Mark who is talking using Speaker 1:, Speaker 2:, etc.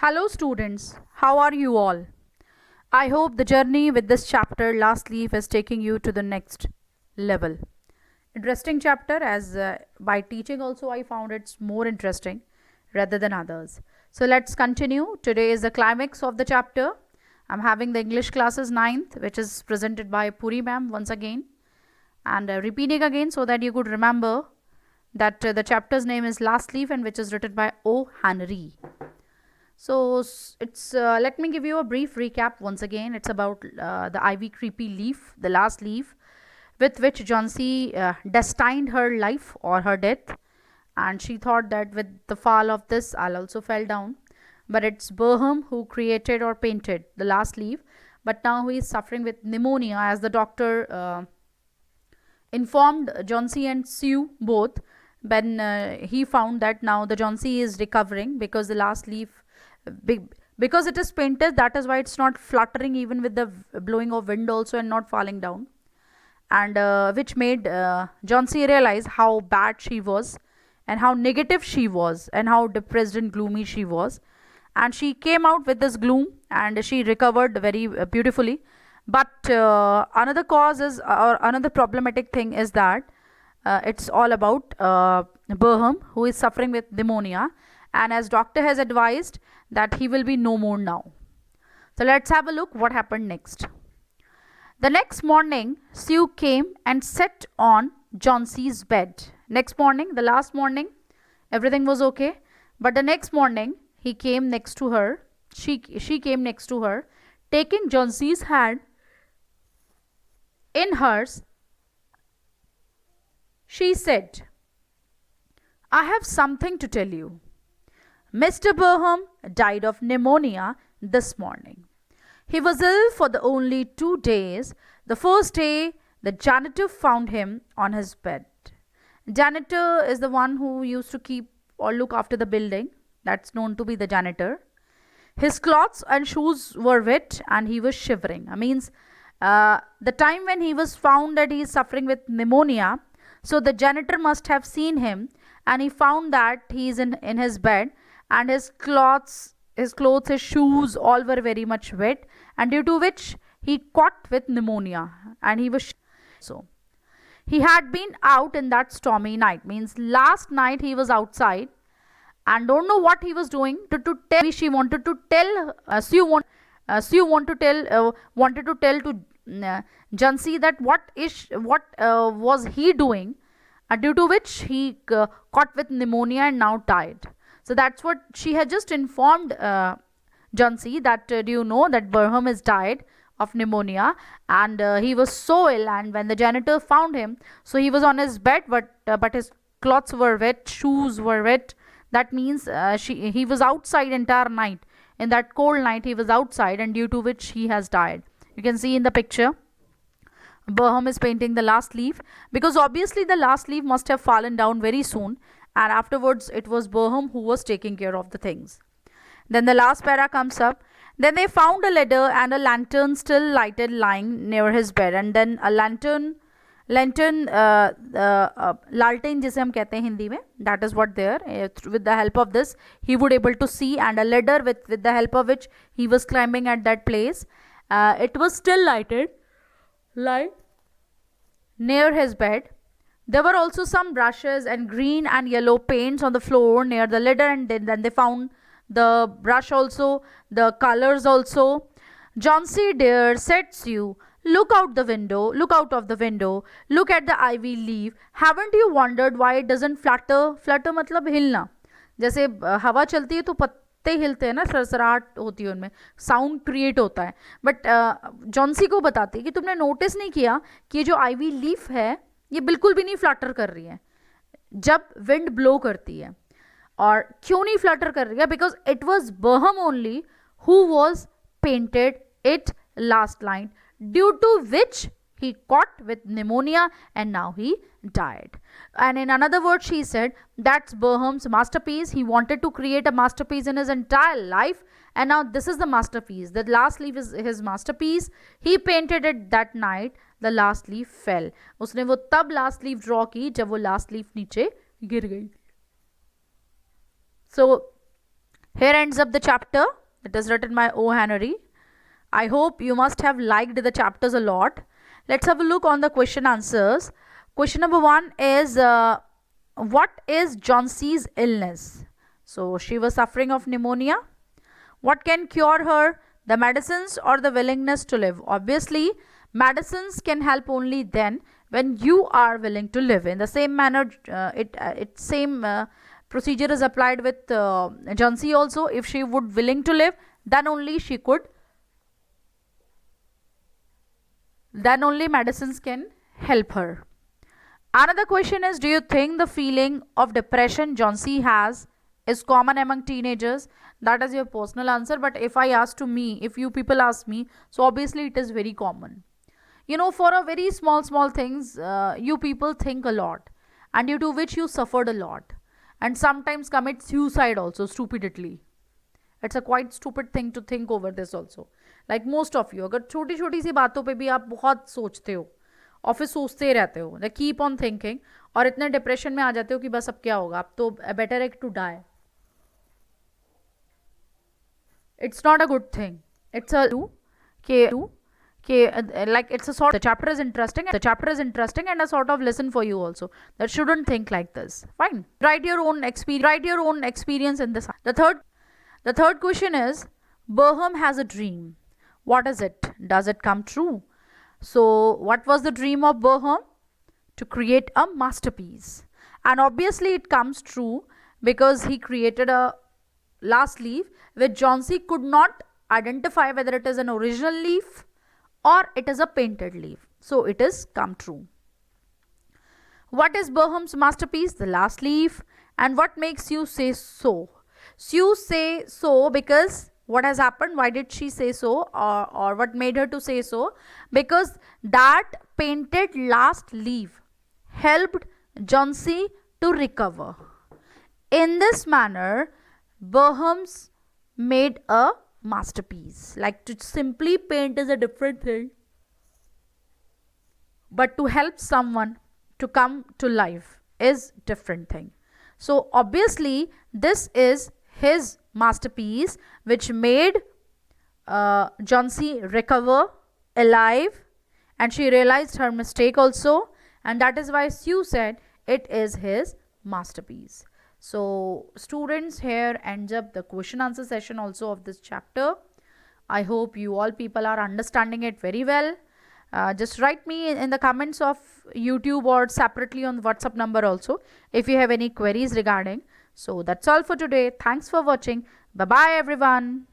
Speaker 1: Hello, students. How are you all? I hope the journey with this chapter, Last Leaf, is taking you to the next level. Interesting chapter, as by teaching also I found it's more interesting rather than others. So let's continue. Today is the climax of the chapter. I'm having the English classes 9th, which is presented by Puri ma'am once again. And repeating again so that you could remember that the chapter's name is Last Leaf and which is written by O. Henry. So it's let me give you a brief recap once again. It's about the ivy creepy leaf, the last leaf, with which Johnsy destined her life or her death, and she thought that with the fall of this, I'll also fall down. But it's Burham who created or painted the last leaf. But now he is suffering with pneumonia, as the doctor informed Johnsy and Sue both. When he found that now the Johnsy is recovering because the last leaf because it is painted, that is why it's not fluttering even with the blowing of wind also and not falling down, and which made Johnsy realize how bad she was and how negative she was and how depressed and gloomy she was, and she came out with this gloom and she recovered very beautifully. But another cause is or another problematic thing is that it's all about Burham, who is suffering with pneumonia, and as doctor has advised that he will be no more now. So let's have a look what happened next. The next morning, Sue came and sat on Johnsy's bed. Next morning, the last morning, everything was okay, but the next morning he came next to her. She came next to her, taking Johnsy's hand in hers. She said, "I have something to tell you. Mr. Burham died of pneumonia this morning. He was ill for the only 2 days. The first day, the janitor found him on his bed." Janitor is the one who used to keep or look after the building. That's known to be the janitor. His clothes and shoes were wet and he was shivering. I means the time when he was found that he is suffering with pneumonia, so the janitor must have seen him and he found that he is in his bed, and his clothes, his shoes, all were very much wet, and due to which he caught with pneumonia, and he was so he had been out in that stormy night. Means last night he was outside and don't know what he was doing. To tell, she wanted to tell Sue wanted to tell to Jansi that what was he doing, due to which he caught with pneumonia and now died. So that's what she had just informed Jansi, that do you know that Burham has died of pneumonia, and he was so ill, and when the janitor found him, so he was on his bed, but his clothes were wet, shoes were wet. That means he was outside entire night. In that cold night he was outside, and due to which he has died. You can see in the picture Burham is painting the last leaf, because obviously the last leaf must have fallen down very soon, and afterwards it was Burham who was taking care of the things. Then the last para comes up. Then they found a ladder and a lantern still lighted lying near his bed, and then a lantern लालटेन जिसे हम कहते हैं हिंदी में, that is what there, with the help of this he would able to see, and a ladder with the help of which he was climbing at that place. It was still lighted lying near his bed. There were also some brushes and green and yellow paints on the floor near the ladder, and then they found the brush also, the colors also. "Johnsy dear," said Sue, look out of the window, look at the ivy leaf. Haven't you wondered why it doesn't flutter? Flutter मतलब हिलना, जैसे हवा चलती है तो पत्ते हिलते हैं ना, सरसराहट होती है उनमें, साउंड क्रिएट होता है. बट जॉन्सी को बताती है कि तुमने नोटिस नहीं किया कि ये जो आईवी लीफ है ये बिल्कुल भी नहीं फ्लटर कर रही है जब विंड ब्लो करती है. और क्यों नहीं फ्लटर कर रही है? बिकॉज इट वॉज बर्हम only who was painted it last night, due to which he caught with pneumonia and now he died. And in another word, she said that's Burham's masterpiece. He wanted to create a masterpiece in his entire life, and now this is the masterpiece. The last leaf is his masterpiece. He painted it that night. The last leaf fell. उसने वो तब last leaf draw की जब वो last leaf नीचे गिर गई. So Here ends up the chapter. It is written by O. Henry. I hope you must have liked the chapters a lot. Let's have a look on the question answers. Question number 1 is what is Johnsey's illness? So she was suffering of pneumonia. What can cure her? The medicines or the willingness to live? Obviously, medicines can help only then when you are willing to live. In the same manner, same procedure is applied with Johnsey also. If she would willing to live, then only she could. Then only medicines can help her. Another question is, do you think the feeling of depression Johnsey has is common among teenagers? That is your personal answer, but if I ask to me, if you people ask me, so obviously it is very common. You know, for a very small things, you people think a lot, and due to which you suffered a lot, and sometimes commit suicide also stupidly. It's a quite stupid thing to think over this also. Like most of you, अगर छोटी छोटी सी बातों पे भी आप बहुत सोचते हो और फिर सोचते ही रहते हो, like keep on thinking, और इतने डिप्रेशन में आ जाते हो कि बस अब क्या होगा, अब तो better है to die. It's not a good thing. It's a like it's a sort, the chapter is interesting and a sort of lesson for you also, that shouldn't think like this. Fine, write your own experience in this. The third question is, Burham has a dream. What is it? Does it come true? So what was the dream of Burham? To create a masterpiece, and obviously it comes true because he created a last leaf which Johnsey could not identify whether it is an original leaf or it is a painted leaf. So it is come true. What is Burham's masterpiece? The last leaf. And what makes you say so? You say so because what has happened? Why did she say so? Or what made her to say so? Because that painted last leaf helped Johnsey to recover. In this manner, Burham's made a masterpiece. Like, to simply paint is a different thing, but to help someone to come to life is different thing. So obviously this is his masterpiece which made Johnsey recover alive, and she realized her mistake also, and that is why Sue said it is his masterpiece. So students, here ends up the question answer session also of this chapter. I hope you all people are understanding it very well. Just write me in the comments of YouTube or separately on WhatsApp number also if you have any queries regarding. So that's all for today. Thanks for watching. Bye bye everyone.